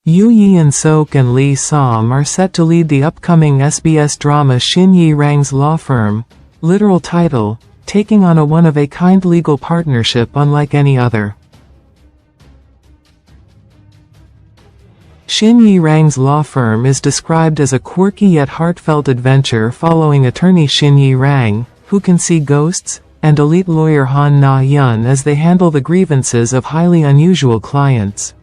Yoo Yeon Seok and Lee Som are set to lead the upcoming SBS drama Shin Yi Rang's law firm, literal title, taking on a one-of-a-kind legal partnership unlike any other. Shin Yi Rang's law firm is described as a quirky yet heartfelt adventure following attorney Shin Yi Rang, who can see ghosts, and elite lawyer Han Na Hyun as they handle the grievances of highly unusual clients.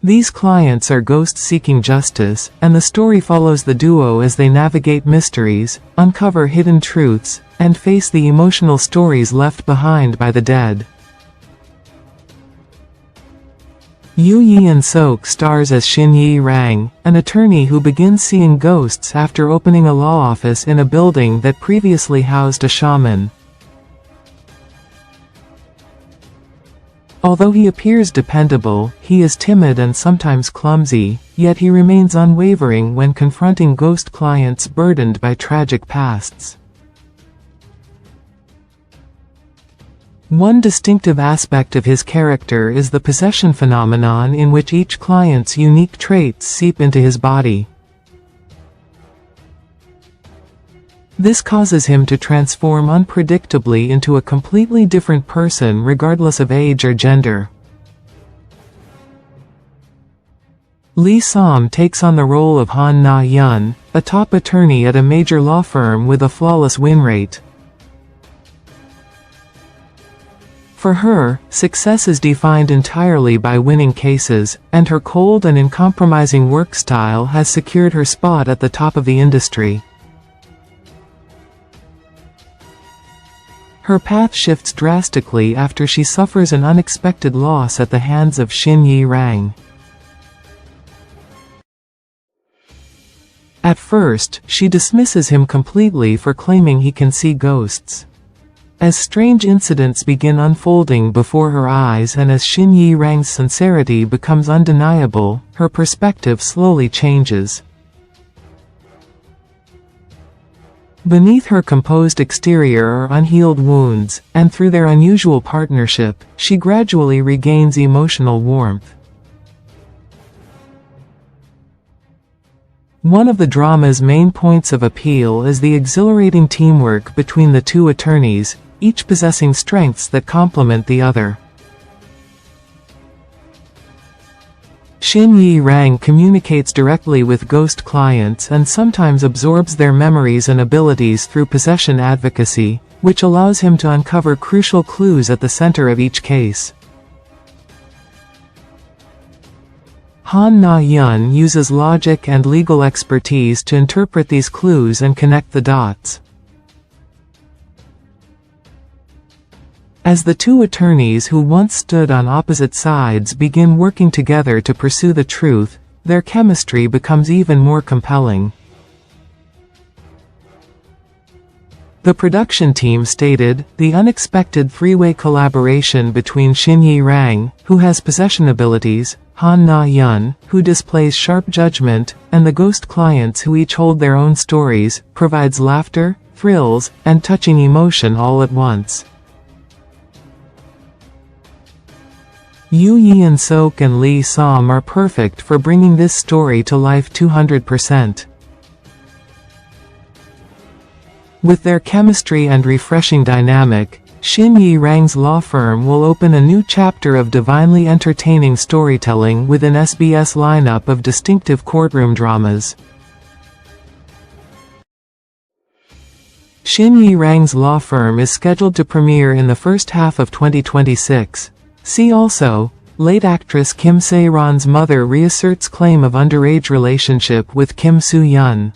These clients are ghosts seeking justice, and the story follows the duo as they navigate mysteries, uncover hidden truths, and face the emotional stories left behind by the dead. Yoo Yeon Seok stars as Shin Yi Rang, an attorney who begins seeing ghosts after opening a law office in a building that previously housed a shaman. Although he appears dependable, he is timid and sometimes clumsy, yet he remains unwavering when confronting ghost clients burdened by tragic pasts. One distinctive aspect of his character is the possession phenomenon, in which each client's unique traits seep into his body. This causes him to transform unpredictably into a completely different person regardless of age or gender. Lee Som takes on the role of Han Na Hyun, a top attorney at a major law firm with a flawless win rate. For her, success is defined entirely by winning cases, and her cold and uncompromising work style has secured her spot at the top of the industry. Her path shifts drastically after she suffers an unexpected loss at the hands of Shin Yi Rang. At first, she dismisses him completely for claiming he can see ghosts. As strange incidents begin unfolding before her eyes and as Shin Yi Rang's sincerity becomes undeniable, her perspective slowly changes. Beneath her composed exterior are unhealed wounds, and through their unusual partnership, she gradually regains emotional warmth. One of the drama's main points of appeal is the exhilarating teamwork between the two attorneys, each possessing strengths that complement the other. Shin Yi Rang communicates directly with ghost clients and sometimes absorbs their memories and abilities through possession advocacy, which allows him to uncover crucial clues at the center of each case. Han Na Hyun uses logic and legal expertise to interpret these clues and connect the dots. As the two attorneys who once stood on opposite sides begin working together to pursue the truth, their chemistry becomes even more compelling. The production team stated, "The unexpected three-way collaboration between Shin Yi Rang, who has possession abilities, Han Na Hyun, who displays sharp judgment, and the ghost clients who each hold their own stories, provides laughter, thrills, and touching emotion all at once." Yoo Yeon Seok and Lee Som are perfect for bringing this story to life 200%. With their chemistry and refreshing dynamic, Shin Yi Rang's law firm will open a new chapter of divinely entertaining storytelling with an SBS lineup of distinctive courtroom dramas. Shin Yi Rang's law firm is scheduled to premiere in the first half of 2026. See also, late actress Kim Se-ron's mother reasserts claim of underage relationship with Kim Soo-hyun.